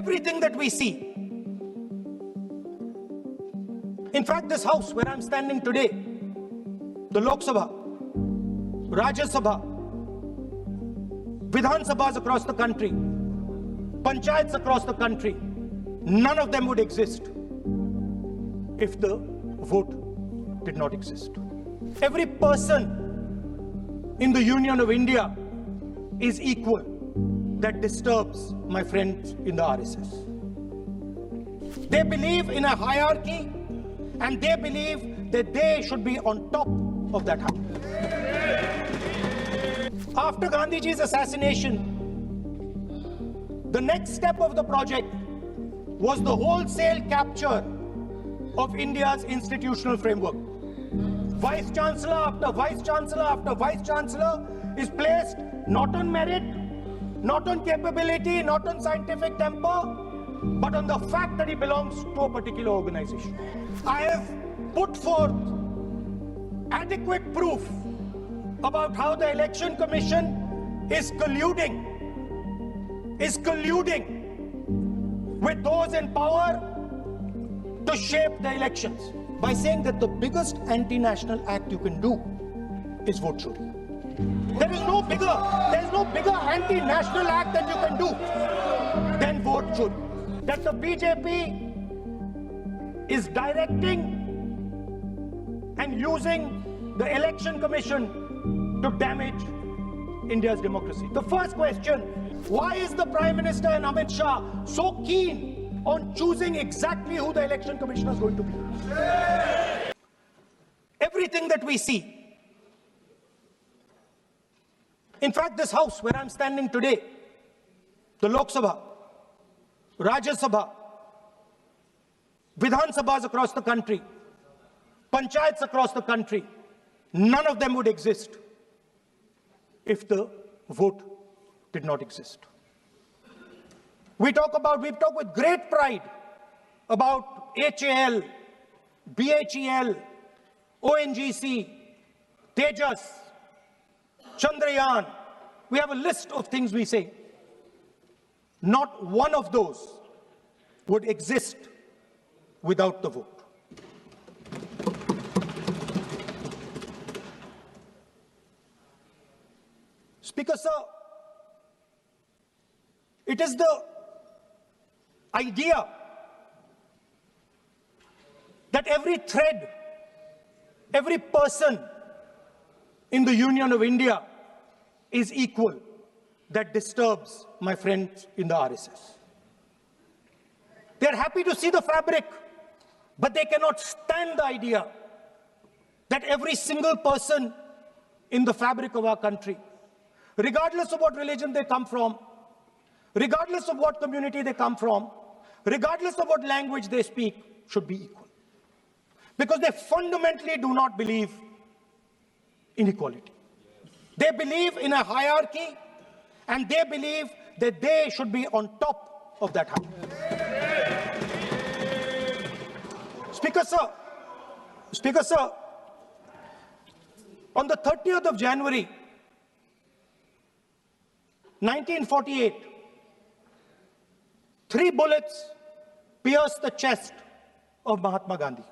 everything that we see. In fact, this house where I'm standing today, the Lok Sabha, Rajya Sabha, Vidhan Sabhas across the country, Panchayats across the country, none of them would exist if the vote did not exist. Every person in the Union of India is equal. That disturbs my friends in the RSS. They believe in a hierarchy and they believe that they should be on top of that hierarchy. After Gandhiji's assassination, the next step of the project was the wholesale capture of India's institutional framework. Vice Chancellor after Vice Chancellor after Vice Chancellor is placed not on merit, not on capability, not on scientific temper, but on the fact that he belongs to a particular organization. I have put forth adequate proof about how the Election Commission is colluding with those in power to shape the elections by saying that the biggest anti-national act you can do is vote chori. There is no bigger anti-national act that you can do than vote chori. That the BJP is directing and using the Election Commission to damage India's democracy. The first question, why is the Prime Minister and Amit Shah so keen on choosing exactly who the Election Commissioner is going to be? Everything that we see. In fact, this house where I'm standing today, the Lok Sabha, Rajya Sabha, Vidhan Sabhas across the country, Panchayats across the country, none of them would exist if the vote did not exist. We talk with great pride about HAL, BHEL, ONGC, Tejas, Chandrayaan. We have a list of things we say. Not one of those would exist without the vote. Speaker, sir, it is the idea that every thread, every person in the Union of India is equal that disturbs my friends in the RSS. They are happy to see the fabric, but they cannot stand the idea that every single person in the fabric of our country, regardless of what religion they come from, regardless of what community they come from, regardless of what language they speak, should be equal. Because they fundamentally do not believe in equality. They believe in a hierarchy and they believe that they should be on top of that hierarchy. Speaker, sir, on the 30th of January, 1948, 3 bullets pierced the chest of Mahatma Gandhi.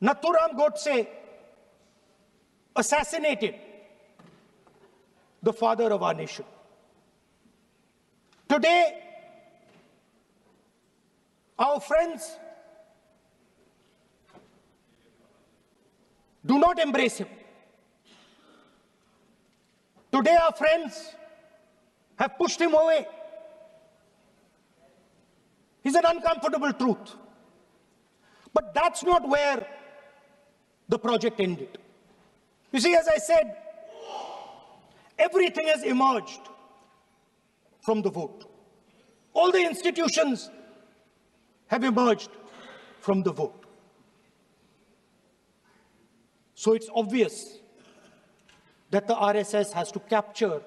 Nathuram Godse assassinated the father of our nation. Today, our friends do not embrace him. Today, our friends have pushed him away. He's an uncomfortable truth. But that's not where the project ended. You see, as I said, everything has emerged from the vote. All the institutions have emerged from the vote. So it's obvious that the RSS has to capture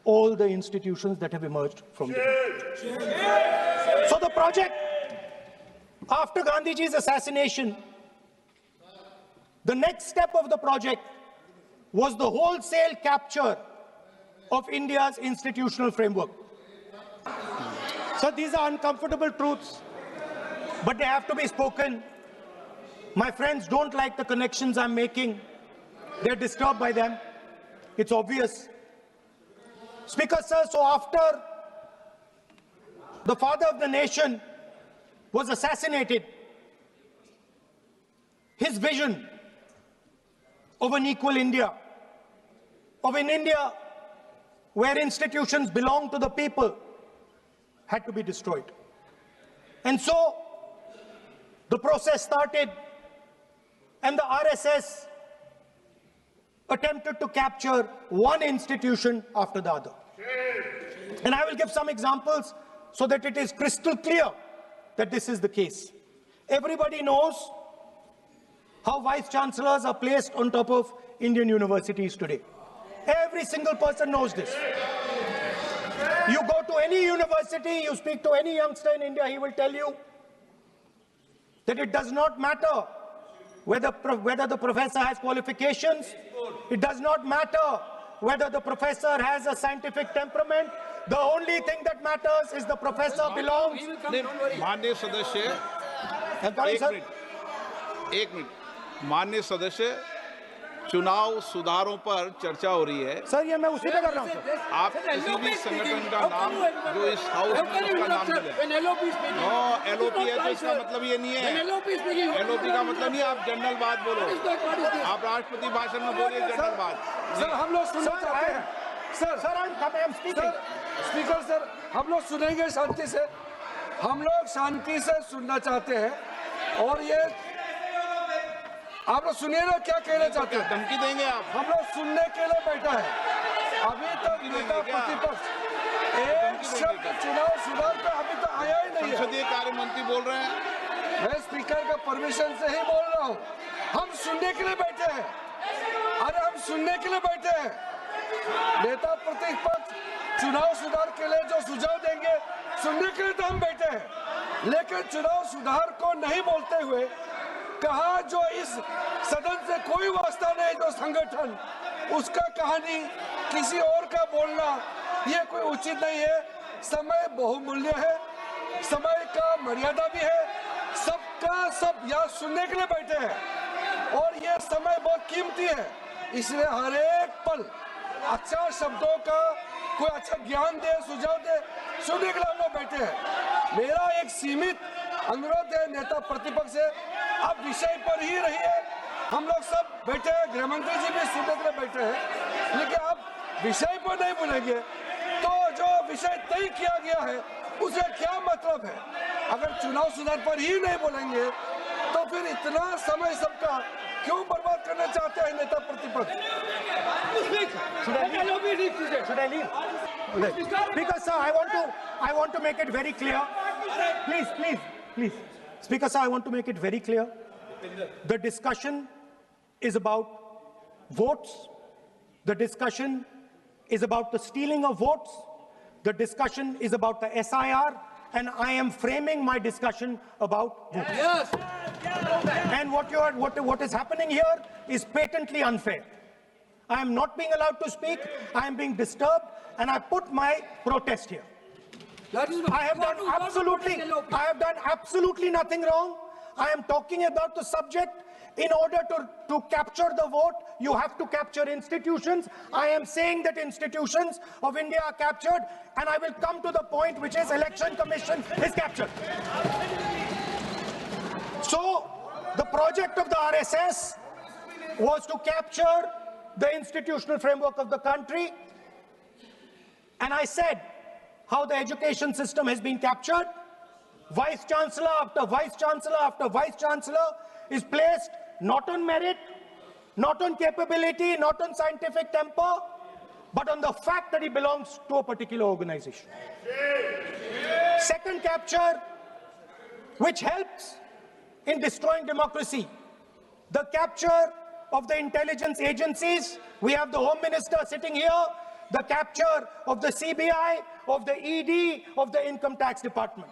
all the institutions that have emerged from the vote. So the project, after Gandhiji's assassination, the next step of the project was the wholesale capture of India's institutional framework. So these are uncomfortable truths, but they have to be spoken. My friends don't like the connections I'm making. They're disturbed by them. It's obvious. Speaker, sir, so after the father of the nation was assassinated, his vision of an equal India, of an India where institutions belong to the people, had to be destroyed. And so the process started, and the RSS attempted to capture one institution after the other. And I will give some examples so that it is crystal clear that this is the case. Everybody knows how vice chancellors are placed on top of Indian universities today. Every single person knows this. You go to any university, you speak to any youngster in India, he will tell you that it does not matter whether the professor has qualifications. It does not matter whether the professor has a scientific temperament. The only thing that matters is the professor belongs. माननीय सदस्य, एक minute, माननीय सदस्य, चुनाव सुधारों पर चर्चा हो रही है। सर, ये मैं उसी पे कर रहा हूँ। आप किसी भी संगठन का नाम जो इस हाउस में उसका नाम ले। एलओपी है तो इसका मतलब ये नहीं है। एलओपी का मतलब नहीं, आप जनरल बात बोलो। आप राष्ट्रपति भाषण में बोलिए जनरल बात। सर, हम लोग सुनना चाहते हैं। स्पीकर सर, हम लोग सुनेंगे शांति से। हम लोग शांति से सुनना चाहते हैं। और ये आप लोग सुनिए ना, क्या कहना चाहते हैं? धमकी देंगे आप? हम लोग सुनने के लिए बैठा है। अभी तक नेता प्रतिपक्ष एक शब्द चुनाव सुधार पे अभी तक आया ही नहीं है। संसदीय कार्य मंत्री बोल रहे हैं। मैं स्पीकर का परमिशन से ही बोल रहा हूँ। हम सुनने के लिए बैठे हैं। अरे हम सुनने के लिए बैठे हैं। नेता प्रतिपक्ष चुनाव सुधार के लिए जो सुझाव देंगे, सुनने के लिए तो हम बैठे हैं। लेकिन चुनाव सुधार को नहीं बोलते हुए कहा जो इस सदन से कोई वास्ता नहीं, जो संगठन, उसका कहानी किसी और का बोलना, ये कोई उचित नहीं है। समय बहुमूल्य है, समय का मर्यादा भी है। सबका सब यहाँ सुनने के लिए बैठे हैं और ये समय बहुत कीमती है। इसलिए हर एक पल अच्छा शब्दों का कोई अच्छा ज्ञान दे, सुझाव दे, सुनने के लिए हम लोग बैठे हैं। मेरा एक सीमित अनुरोध है नेता प्रतिपक्ष से, आप विषय पर ही रहिए। हम लोग सब बैठे हैं, गृह मंत्री जी भी सुनने के लिए बैठे हैं, लेकिन आप विषय पर नहीं बोलेंगे तो जो विषय तय किया गया है उसे क्या मतलब है? अगर चुनाव सुधार पर ही नहीं बोलेंगे तो फिर इतना समय सबका क्यों बर्बाद करना चाहते हैं नेता प्रतिपक्ष? Speaker, sir, I want to make it very clear. Please. Speaker, sir, I want to make it very clear. The discussion is about votes. The discussion is about the stealing of votes. The discussion is about the SIR. And I am framing my discussion about votes. Yes. And what is happening here is patently unfair. I am not being allowed to speak. I am being disturbed, and I put my protest here. I have done absolutely nothing wrong. I am talking about the subject. In order to capture the vote, you have to capture institutions. I am saying that institutions of India are captured, and I will come to the point, which is Election Commission is captured. So the project of the RSS was to capture the institutional framework of the country, and I said how the education system has been captured. Vice Chancellor after Vice Chancellor after Vice Chancellor is placed not on merit, not on capability, not on scientific temper, but on the fact that he belongs to a particular organization. Second capture, which helps in destroying democracy, the capture of the intelligence agencies. We have the Home Minister sitting here, the capture of the CBI, of the ED, of the Income Tax Department.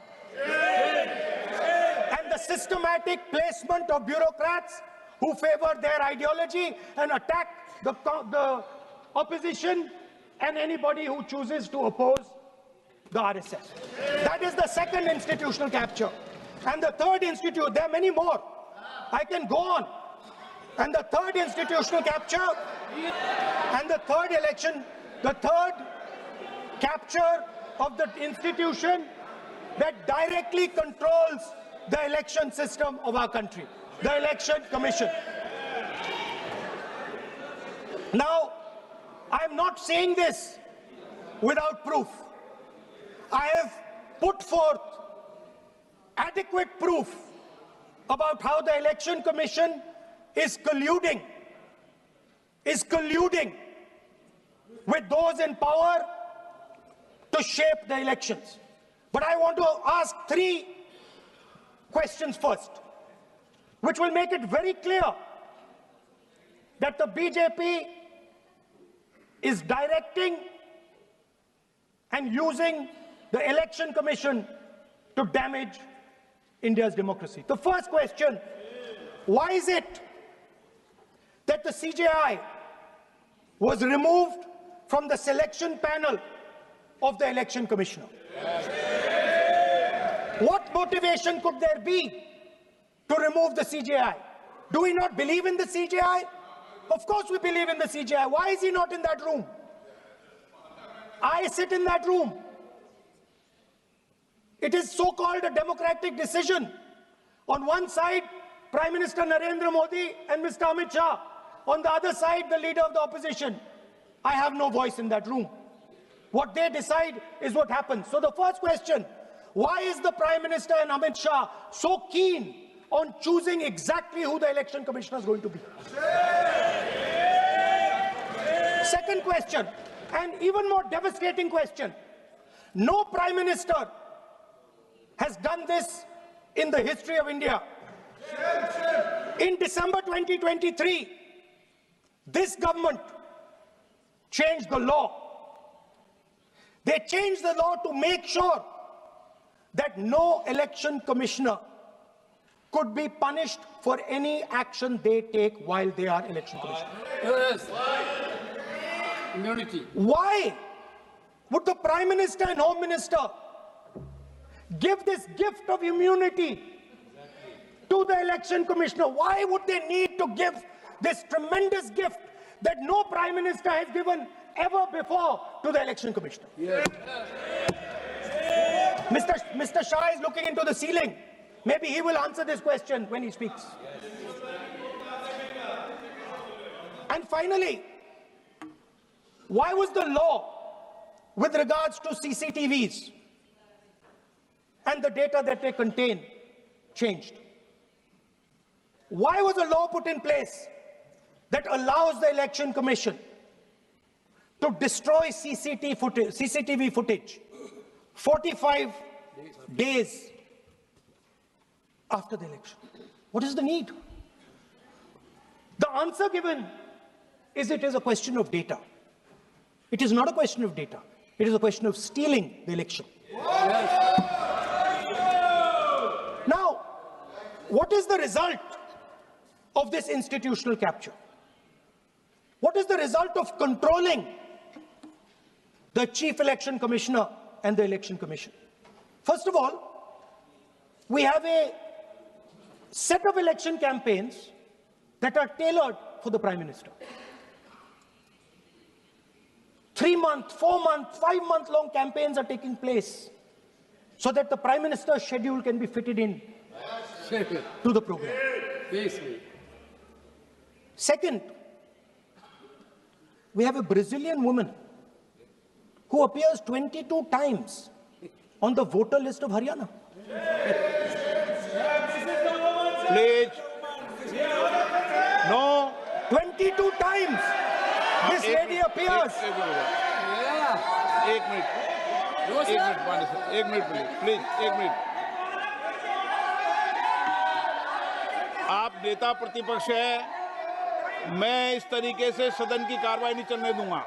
And the systematic placement of bureaucrats who favor their ideology and attack the opposition and anybody who chooses to oppose the RSS. That is the second institutional capture. And the third there are many more. I can go on. And the third institutional capture, and the third capture of the institution that directly controls the election system of our country, the Election Commission. Now, I'm not saying this without proof. I have put forth adequate proof about how the Election Commission is colluding with those in power to shape the elections. But I want to ask three questions first, which will make it very clear that the BJP is directing and using the Election Commission to damage India's democracy. The first question, why is it that the CJI was removed from the selection panel of the Election Commissioner? What motivation could there be to remove the CJI? Do we not believe in the CJI? Of course we believe in the CJI. Why is he not in that room? I sit in that room. It is so-called a democratic decision. On one side, Prime Minister Narendra Modi and Mr. Amit Shah. On the other side, the leader of the opposition. I have no voice in that room. What they decide is what happens. So the first question, why is the Prime Minister and Amit Shah so keen on choosing exactly who the Election Commissioner is going to be? Second question, and even more devastating question. No Prime Minister has done this in the history of India. In December 2023, this government changed the law. They changed the law to make sure that no election commissioner could be punished for any action they take while they are election commissioner. Yes. Immunity. Why would the Prime Minister and Home Minister give this gift of immunity to the election commissioner? Why would they need to give this tremendous gift that no Prime Minister has given ever before to the election commissioner? Yes. Mr. Shah is looking into the ceiling. Maybe he will answer this question when he speaks. And finally, why was the law with regards to CCTVs and the data that they contain changed? Why was a law put in place that allows the Election Commission to destroy CCTV footage 45 days after the election? What is the need? The answer given is it is a question of data. It is not a question of data. It is a question of stealing the election. Yes. Now, what is the result of this institutional capture? What is the result of controlling the Chief Election Commissioner and the Election Commission? First of all, we have a set of election campaigns that are tailored for the Prime Minister. 3-month, 4-month, 5-month long campaigns are taking place so that the Prime Minister's schedule can be fitted in to the program. Second, we have a Brazilian woman who appears 22 times on the voter list of Haryana. Please. No. 22 times this lady appears. एक minute please एक minute. आप नेता प्रतिपक्ष है, मैं इस तरीके से सदन की कार्रवाई नहीं चलने दूंगा।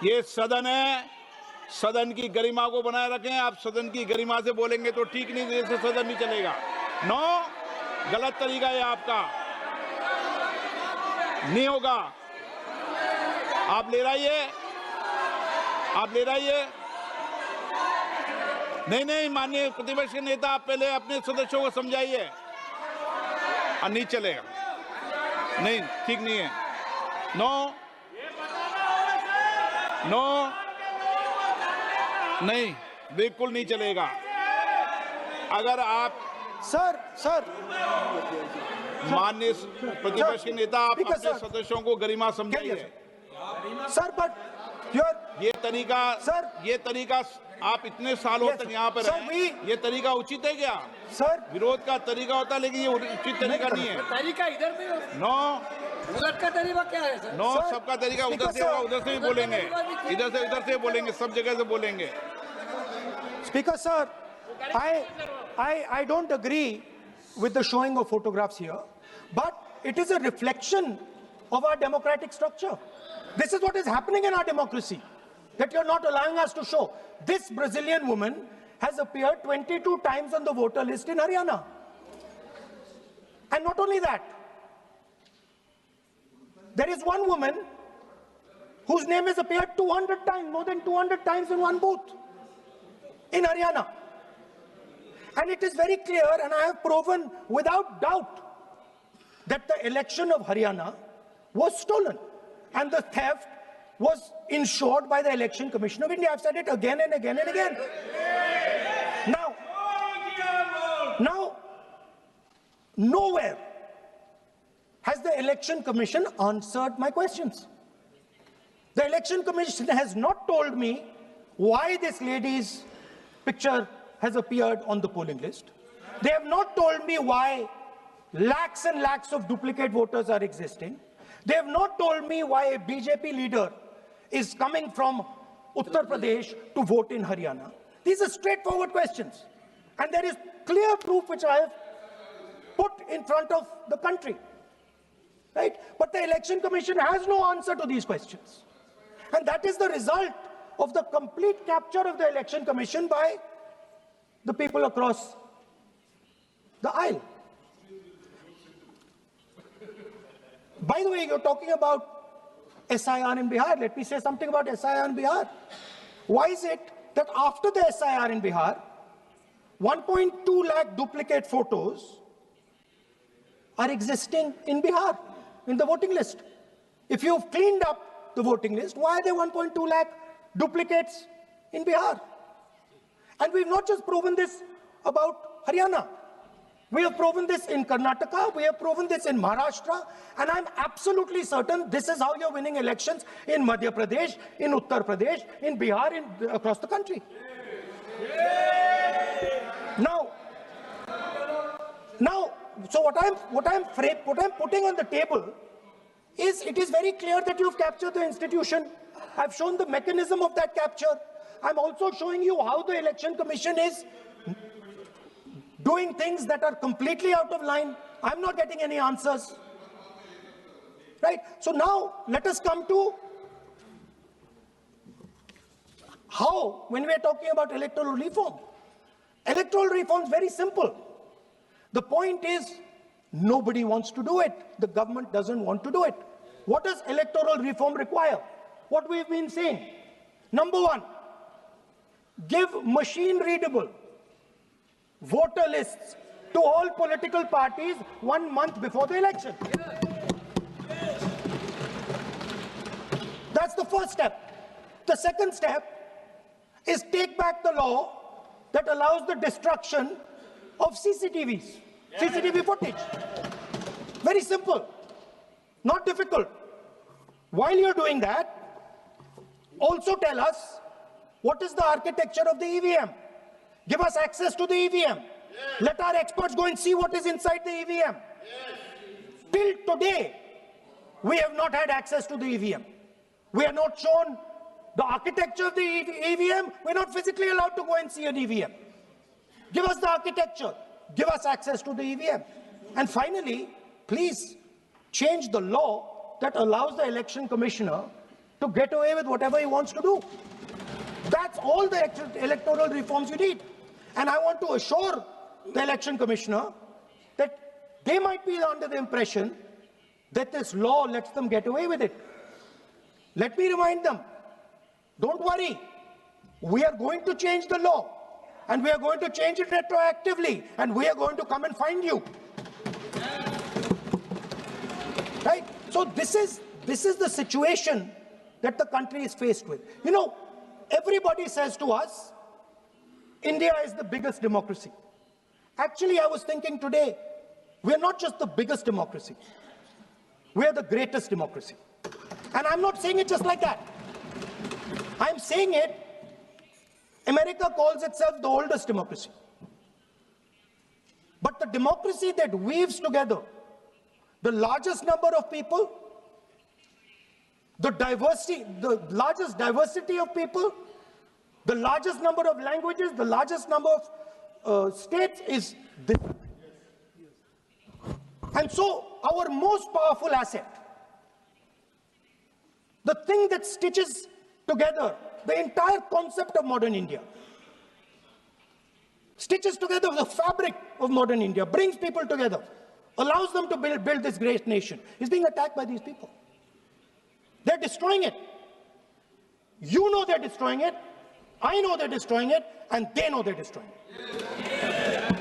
ये सदन है, सदन की गरिमा को बनाए रखें। आप सदन की गरिमा से बोलेंगे तो ठीक नहीं, जैसे सदन नहीं चलेगा। नो, गलत तरीका है आपका, नहीं होगा। आप ले रहिए नहीं, माननीय प्रतिपक्ष के नेता, आप पहले अपने सदस्यों को समझाइए। नहीं चलेगा, नहीं, ठीक नहीं है। नो, नहीं, बिल्कुल नहीं चलेगा। अगर आप सर माननीय प्रतिपक्ष के नेता, आप अपने सदस्यों को गरिमा समझाइए। सर, बट ये तरीका आप इतने सालों तक यहाँ पर रहे, ये तरीका उचित है क्या? सर, विरोध का तरीका होता है, लेकिन ये उचित तरीका नहीं है। तरीका इधर भी नो, उधर का तरीका क्या है सर? नो, सबका तरीका उधर से होगा, उधर से भी बोलेंगे, इधर से बोलेंगे, सब जगह से बोलेंगे। Speaker sir, I don't agree with the showing of photographs here, but it is a reflection of our democratic structure. This is what is happening in our democracy, that you're not allowing us to show. This Brazilian woman has appeared 22 times on the voter list in Haryana. And not only that, there is one woman whose name has appeared 200 times, more than 200 times in one booth in Haryana. And it is very clear, and I have proven without doubt, that the election of Haryana was stolen. And the theft was ensured by the Election Commission of India. I've said it again and again and again. Now, nowhere has the Election Commission answered my questions. The Election Commission has not told me why this lady's picture has appeared on the polling list. They have not told me why lakhs and lakhs of duplicate voters are existing. They have not told me why a BJP leader is coming from Uttar Pradesh to vote in Haryana. These are straightforward questions. And there is clear proof which I have put in front of the country. Right? But the Election Commission has no answer to these questions. And that is the result of the complete capture of the Election Commission by the people across the aisle. By the way, you're talking about SIR in Bihar. Let me say something about SIR in Bihar. Why is it that after the SIR in Bihar, 1.2 lakh duplicate photos are existing in Bihar, in the voting list? If you've cleaned up the voting list, why are there 1.2 lakh duplicates in Bihar? And we've not just proven this about Haryana. We have proven this in Karnataka, we have proven this in Maharashtra, and I'm absolutely certain this is how you're winning elections in Madhya Pradesh, in Uttar Pradesh, in Bihar, across the country. Now, so what I'm putting on the table is, it is very clear that you've captured the institution. I've shown the mechanism of that capture. I'm also showing you how the Election Commission is doing things that are completely out of line. I'm not getting any answers. Right? So now let us come to how, when we are talking about electoral reform. Electoral reform is very simple. The point is, nobody wants to do it. The government doesn't want to do it. What does electoral reform require? What we've been saying. Number one, give machine-readable voter lists to all political parties 1 month before the election. That's the first step. The second step is take back the law that allows the destruction of CCTV footage. Very simple, not difficult. While you're doing that, also tell us what is the architecture of the EVM. Give us access to the EVM. Let our experts go and see what is inside the EVM. Till today, we have not had access to the EVM. We are not shown the architecture of the EVM. We're not physically allowed to go and see an EVM. Give us the architecture. Give us access to the EVM. And finally, please change the law that allows the election commissioner to get away with whatever he wants to do. That's all the electoral reforms you need. And I want to assure the election commissioner that they might be under the impression that this law lets them get away with it. Let me remind them, don't worry. We are going to change the law, and we are going to change it retroactively, and we are going to come and find you. Right? So this is the situation that the country is faced with. You know, everybody says to us, India is the biggest democracy. Actually, I was thinking today, we're not just the biggest democracy. We're the greatest democracy. And I'm not saying it just like that. I'm saying it, America calls itself the oldest democracy. But the democracy that weaves together the largest number of people, the largest diversity of people, the largest number of languages, the largest number of states is this. And so our most powerful asset, the thing that stitches together the entire concept of modern India, stitches together the fabric of modern India, brings people together, allows them to build this great nation, is being attacked by these people. They're destroying it. You know they're destroying it. I know they're destroying it, and they know they're destroying it.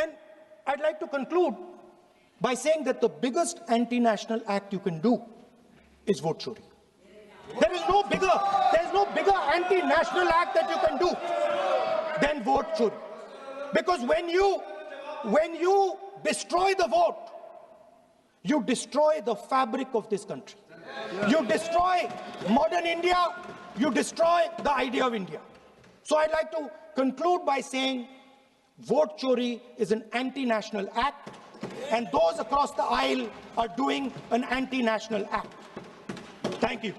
And I'd like to conclude by saying that the biggest anti-national act you can do is vote chori. There is no bigger anti-national act that you can do than vote chori. Because when you destroy the vote, you destroy the fabric of this country. You destroy modern India, you destroy the idea of India. So I'd like to conclude by saying vote chori is an anti-national act, and those across the aisle are doing an anti-national act. Thank you.